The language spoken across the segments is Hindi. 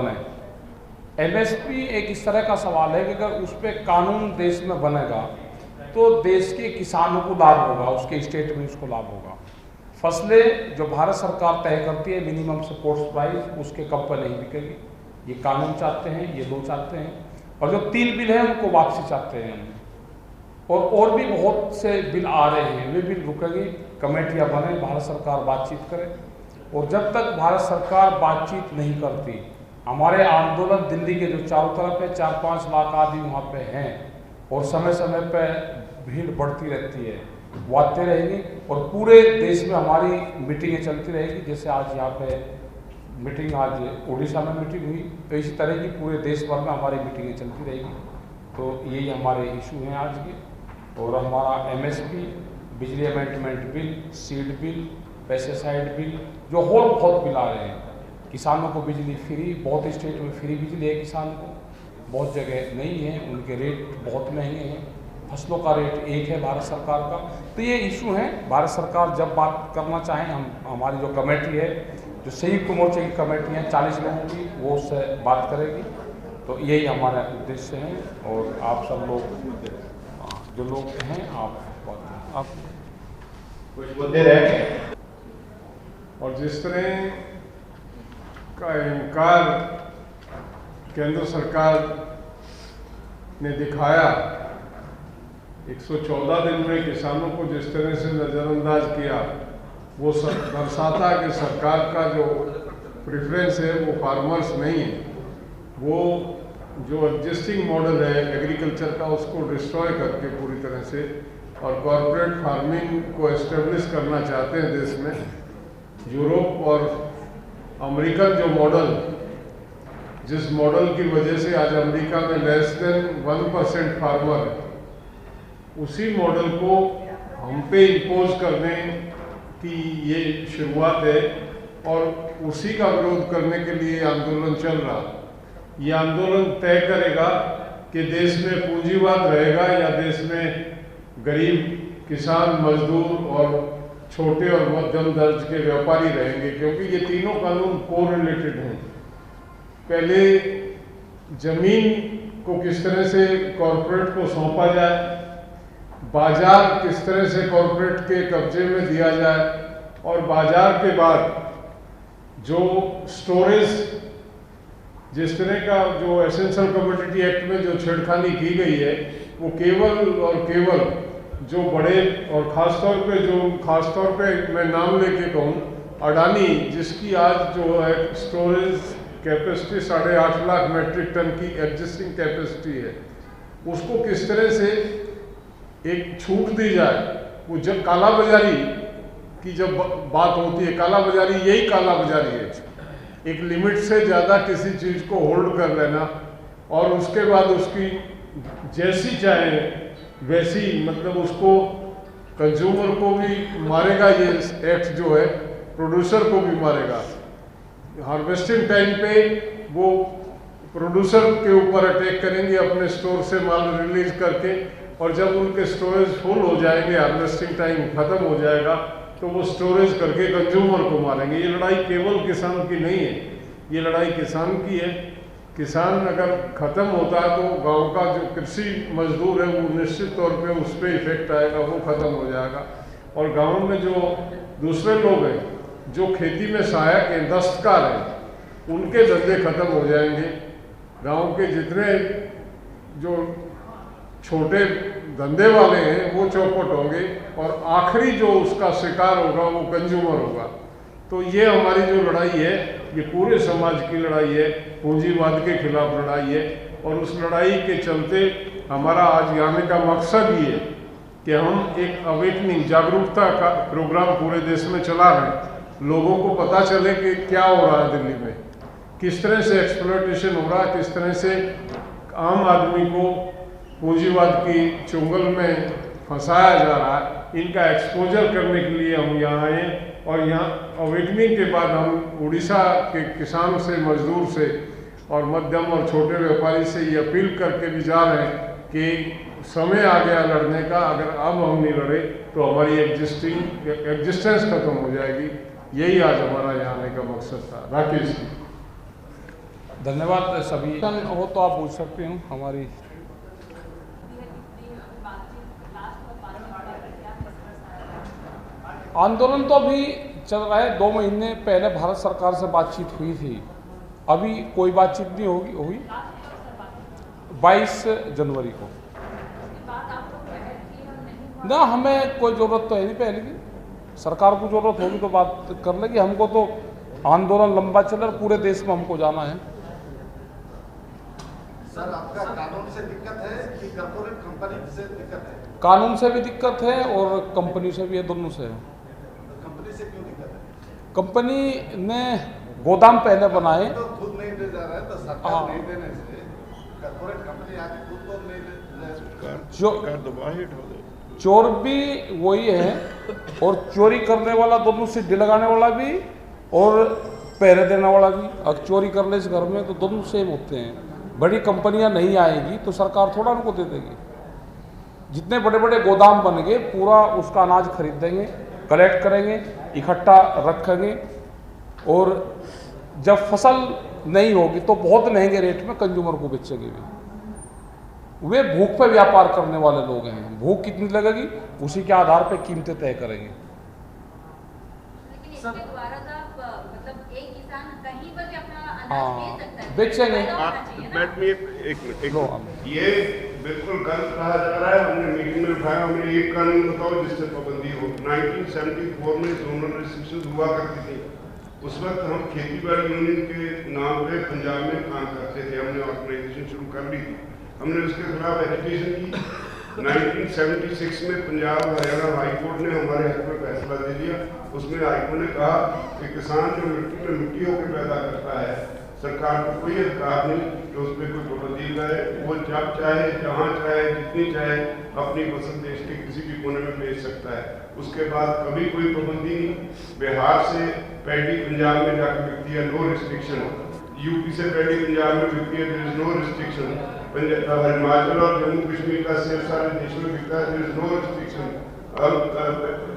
बने। एमएसपी एक इस तरह का सवाल है कि अगर उस पर कानून देश में बनेगा तो देश के किसानों को लाभ होगा, उसके स्टेट में उसको लाभ होगा। फसलें जो भारत सरकार तय करती है मिनिमम सपोर्ट प्राइस, उसके कम पर नहीं बिकेगी। ये कानून चाहते हैं, ये लोग चाहते हैं। और जो 3 बिल हैं उनको वापसी चाहते हैं हम। और भी बहुत से बिल आ रहे हैं, वे बिल रुकेंगे, कमेटियाँ बने, भारत सरकार बातचीत करे। और जब तक भारत सरकार बातचीत नहीं करती, हमारे आंदोलन दिल्ली के जो चारों तरफ है 4-5 लाख आदमी वहाँ पे हैं और समय समय पे भीड़ बढ़ती रहती है, वो आते रहेंगी। और पूरे देश में हमारी मीटिंगें चलती रहेगी। जैसे आज यहाँ पे मीटिंग, आज उड़ीसा में मीटिंग हुई, तो इसी तरह की पूरे देश भर में हमारी मीटिंगें चलती रहेगी। तो यही हमारे इशू हैं आज के। और हमारा एमएसपी, बिजली amendment bill, seed bill, pesticide bill, जो और बहुत बिल आ रहे हैं। किसानों को बिजली फ्री, बहुत स्टेट में फ्री बिजली है किसान को, बहुत जगह नहीं है, उनके रेट बहुत महंगे हैं, फसलों का रेट एक है भारत सरकार का। तो ये इशू हैं। भारत सरकार जब बात करना चाहें, हमारी जो कमेटी है, जो संयुक्त मोर्चे की कमेटी है 40 लोगों की, वो उससे बात करेगी। तो यही हमारा उद्देश्य है। और आप सब लोग जो लोग हैं, आप कुछ मुद्दे रह गए। और जिस तरह का इनकार केंद्र सरकार ने दिखाया, 114 दिन में किसानों को जिस तरह से नज़रअंदाज किया, वो दर्शाता कि सरकार का जो प्रेफरेंस है वो फार्मर्स नहीं है। वो जो एग्जिस्टिंग मॉडल है एग्रीकल्चर का, उसको डिस्ट्रॉय करके पूरी तरह से और कॉरपोरेट फार्मिंग को एस्टेब्लिश करना चाहते हैं देश में। यूरोप और अमेरिकन जो मॉडल, जिस मॉडल की वजह से आज अमेरिका में लेस देन 1% फार्मर है, उसी मॉडल को हम पे इम्पोज करने की ये शुरुआत है। और उसी का विरोध करने के लिए आंदोलन चल रहा। ये आंदोलन तय करेगा कि देश में पूंजीवाद रहेगा या देश में गरीब किसान, मजदूर और छोटे और मध्यम दर्ज के व्यापारी रहेंगे, क्योंकि ये तीनों कानून कोरिलेटेड हैं। पहले जमीन को किस तरह से कॉरपोरेट को सौंपा जाए, बाजार किस तरह से कॉरपोरेट के कब्जे में दिया जाए, और बाजार के बाद जो स्टोरेज, जिस तरह का जो एसेंशियल कमोडिटी एक्ट में जो छेड़खानी की गई है, वो केवल और केवल जो बड़े और खासतौर पे मैं नाम लेके कहूँ, अडानी, जिसकी आज जो है storage capacity 8.5 lakh metric ton की एग्जिस्टिंग कैपेसिटी है, उसको किस तरह से एक छूट दी जाए। वो जब काला बाजारी की जब बात होती है, काला बाजारी यही काला बाजारी है, एक लिमिट से ज़्यादा किसी चीज़ को होल्ड कर लेना और उसके बाद उसकी जैसी चाहे वैसी, मतलब उसको कंज्यूमर को भी मारेगा ये एक्ट जो है, प्रोड्यूसर को भी मारेगा। हार्वेस्टिंग टाइम पे वो प्रोड्यूसर के ऊपर अटैक करेंगे अपने स्टोर से माल रिलीज करके, और जब उनके स्टोरेज फुल हो जाएंगे, हार्वेस्टिंग टाइम खत्म हो जाएगा, तो वो स्टोरेज करके कंज्यूमर को मारेंगे। ये लड़ाई केवल किसान की नहीं है, ये लड़ाई किसान की है। किसान अगर ख़त्म होता है तो गांव का जो कृषि मजदूर है वो निश्चित तौर पे उस पर इफेक्ट आएगा, वो ख़त्म हो जाएगा। और गांव में जो दूसरे लोग हैं जो खेती में सहायक हैं, दस्तकार हैं, उनके धंधे खत्म हो जाएंगे। गांव के जितने जो छोटे धंधे वाले हैं वो चौपट होंगे, और आखिरी जो उसका शिकार होगा वो कंज्यूमर होगा। तो ये हमारी जो लड़ाई है, ये पूरे समाज की लड़ाई है, पूंजीवाद के खिलाफ लड़ाई है। और उस लड़ाई के चलते हमारा आज आने का मकसद ये है कि हम एक अवेकनिंग, जागरूकता का प्रोग्राम पूरे देश में चला रहे हैं। लोगों को पता चले कि क्या हो रहा है दिल्ली में, किस तरह से एक्सप्लॉयटेशन हो रहा है, किस तरह से आम आदमी को पूंजीवाद की चुंगल में फंसाया जा रहा है। इनका एक्सपोजर करने के लिए हम यहाँ आए, और यहाँ अवेकनिंग के बाद हम उड़ीसा के किसान से, मजदूर से और मध्यम और छोटे व्यापारी से ये अपील करके भी जा रहे हैं कि समय आ गया लड़ने का। अगर अब हम नहीं लड़े तो हमारी एग्जिस्टेंस खत्म हो जाएगी। यही आज हमारा यहाँ आने का मकसद था। राकेश जी। धन्यवाद सभी। हो तो आप पूछ सकते हो हमारी। आंदोलन तो अभी चल रहा है। 2 महीने पहले भारत सरकार से बातचीत हुई थी, अभी कोई बातचीत नहीं हुई 22 जनवरी को। ना, हमें कोई ज़रूरत तो है नहीं पहले की। सरकार को ज़रूरत होगी तो बात कर लेगी। हमको तो आंदोलन लंबा चल रहा है, पूरे देश में हमको जाना है। सर, आपका कानून से दिक्कत है कि कॉर्पोरेट कंपनी से दिक्कत है? कानून से भी दिक्कत है और कंपनी से भी है, दोनों से है। कंपनी से क्यों दिक्कत है? कंपनी ने गोदाम पहले बनाए तो दूध नहीं दे जा रहा है, तो सरकार नहीं देने से कॉर्पोरेट कंपनी आके दूध तो नहीं दे। चोर भी वही है और चोरी करने वाला, दोनों सिड्डी लगाने वाला भी और पहरे देने वाला भी। अब चोरी कर ले इस घर में तो दोनों सेम होते हैं। बड़ी कंपनियां नहीं आएगी तो सरकार थोड़ा उनको दे देगी। जितने बड़े बड़े गोदाम बन गए, पूरा उसका अनाज खरीदेंगे, कलेक्ट करेंगे, इकट्ठा रखेंगे और जब फसल नहीं होगी तो बहुत महंगे रेट में कंज्यूमर को बेचेंगे भी। वे भूख पे व्यापार करने वाले लोग हैं। भूख कितनी लगेगी उसी के आधार पे कीमतें तय करेंगे। लेकिन इसके द्वारा तो आप मतलब एक किसान कहीं पर भी अपना अनाज बेच सकता है, बैठ बेच में एक मिनट। ये बिल्कुल गलत कहा जा रहा है। हमने मीटिंग में उठाया, हमने एक कानून बताओ जिससे पाबंदी हो। 1974 में जोनल रिस्ट्रिक्शन हुआ करती थी। उस वक्त हम खेती बाड़ी यूनियन के नाम पे पंजाब में काम करते थे। हमने ऑर्गेनाइजेशन शुरू कर ली थी। हमने उसके खिलाफ एजुकेशन की। 1976 में पंजाब हरियाणा हाई कोर्ट ने हमारे हक में फैसला दे दिया। उसमें हाईकोर्ट ने कहा कि किसान जो मिट्टी में मिट्टी होकर पैदा करता है, सरकार को कोई अधिकार नहीं कि उस पर कोई पाबंदी लगाए। वो जब चाहे, जहाँ चाहे, जितनी चाहे अपनी फसल देश के किसी भी कोने में बेच सकता है। उसके बाद कभी कोई पाबंदी नहीं। बिहार से पैडी पंजाब में जाकर बिकती है, नो रिस्ट्रिक्शन। यूपी से पैडी पंजाब में बिकती है, there is no restriction. Himachal और जम्मू कश्मीर का सेब सारे देश में बिकता है, there is no restriction.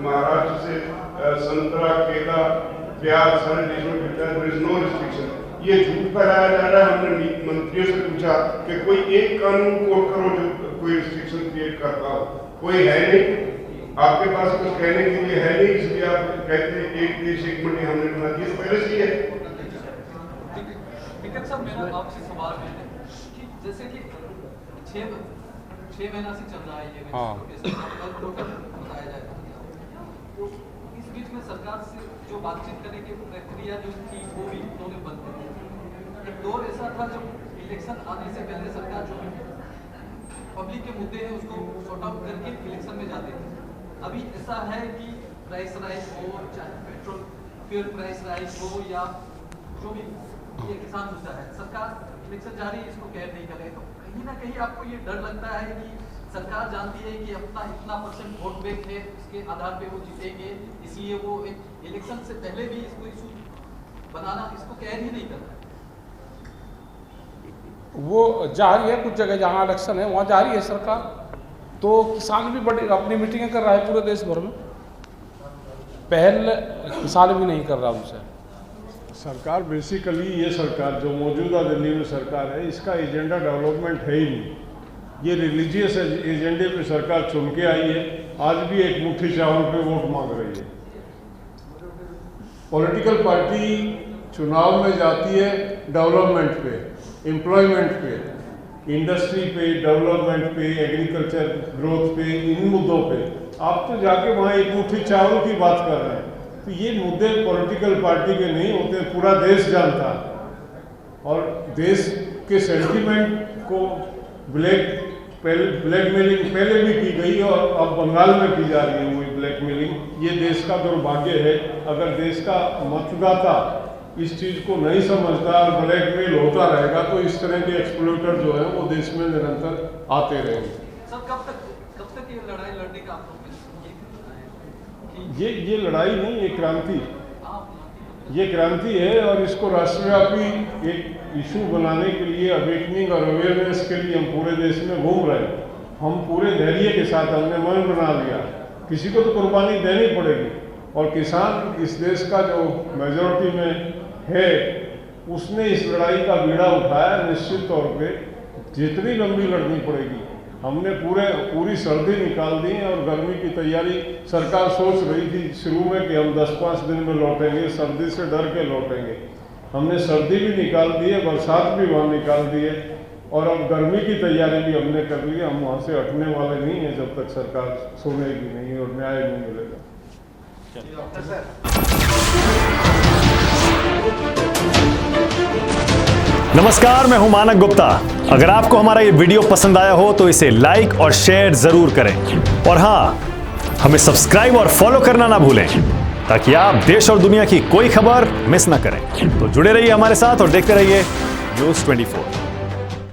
Maharashtra से संतरा, केला, प्याज सारे देशों में बिकता है, देयर इज नो रिस्ट्रिक्शन। ये झूठ फैलाया जा रहा है। हमने मंत्रियों से पूछा कि कोई एक कानून कोट करो जो कोई रिस्ट्रिक्शन क्रिएट करता हो। कोई है नहीं, आपके पास कुछ कहने के लिए है नहीं, इसलिए आप कहते हैं एक देश एक मंडी हमने बना दी। पहले से ही है। साहब, मेरा आपसे सवाल है कि जैसे कि 6 महीना से चल रहा है ये बताया जाए, तो इस बीच में सरकार से जो बातचीत करने की प्रक्रिया जो थी वो भी उन्होंने बंद कर दी। एक दौर ऐसा था जब इलेक्शन आने से पहले सरकार जो पब्लिक के मुद्दे हैं उसको सॉर्ट आउट करके इलेक्शन में जाते थे। अभी ऐसा है कि प्राइस राइज हो, चाहे पेट्रोल फ्यूल प्राइस राइज हो या जो भी ये किसान मुद्दा है, सरकार इलेक्शन जा रही है, इसको कैर नहीं करे। तो कहीं ना कहीं आपको ये डर लगता है कि सरकार जानती है कि अपना इतना % वोट बैंक है, इसके आधार पे वो जीतेंगे, इसलिए वो एक इलेक्शन से पहले भी इसको इशू बनाना, इसको कैर ही नहीं कर रहा है। वो जारी है, कुछ जगह जहाँ इलेक्शन है वहाँ जारी है सरकार। तो किसान भी बड़ी अपनी मीटिंगें कर रहा है पूरे देश भर में। पहल किसान भी नहीं कर रहा उनसे। सरकार बेसिकली ये सरकार जो मौजूदा दिल्ली में सरकार है, इसका एजेंडा डेवलपमेंट है ही नहीं। ये रिलीजियस एजेंडे पे सरकार चुन के आई है। आज भी एक मुट्ठी चावल पे वोट मांग रही है। पॉलिटिकल पार्टी चुनाव में जाती है डेवलपमेंट पे, एम्प्लॉयमेंट पे, इंडस्ट्री पे, डेवलपमेंट पे, एग्रीकल्चर ग्रोथ पे, इन मुद्दों पे। आप तो जाके वहाँ एक मुट्ठी चावल की बात कर रहे हैं। तो ये मुद्दे पॉलिटिकल पार्टी के नहीं होते, पूरा देश जानता है। और देश के सेंटीमेंट को ब्लैकमेलिंग पहले भी की गई और अब बंगाल में की जा रही है वही ब्लैकमेलिंग। ये देश का दुर्भाग्य है। अगर देश का मतदाता इस चीज़ को नहीं समझता और ब्लैकमेल होता रहेगा तो इस तरह के एक्सप्लोइटर जो है वो देश में निरंतर आते रहेंगे। सर, कब तक ये लड़ाई लड़ने का आप लोग ये लड़ाई नहीं, ये क्रांति, ये क्रांति है। और इसको राष्ट्रव्यापी एक इशू बनाने के लिए, अवेकनिंग और अवेयरनेस के लिए हम पूरे देश में घूम रहे हैं। हम पूरे धैर्य के साथ हमने मन बना लिया, किसी को तो कुर्बानी देनी पड़ेगी। और किसान इस देश का जो मेजॉरिटी में है उसने इस लड़ाई का बीड़ा उठाया। निश्चित तौर पे जितनी लंबी लड़नी पड़ेगी, हमने पूरी सर्दी निकाल दी है और गर्मी की तैयारी सरकार सोच रही थी शुरू में कि हम 10-5 दिन में लौटेंगे, सर्दी से डर के लौटेंगे। हमने सर्दी भी निकाल दी है, बरसात भी वहाँ निकाल दी है और अब गर्मी की तैयारी भी हमने कर ली है। हम वहाँ से हटने वाले नहीं हैं जब तक सरकार सुनेगी नहीं और न्याय नहीं मिलेगा। नमस्कार, मैं हूं मानक गुप्ता। अगर आपको हमारा ये वीडियो पसंद आया हो तो इसे लाइक और शेयर जरूर करें और हाँ, हमें सब्सक्राइब और फॉलो करना ना भूलें ताकि आप देश और दुनिया की कोई खबर मिस ना करें। तो जुड़े रहिए हमारे साथ और देखते रहिए न्यूज़ 24।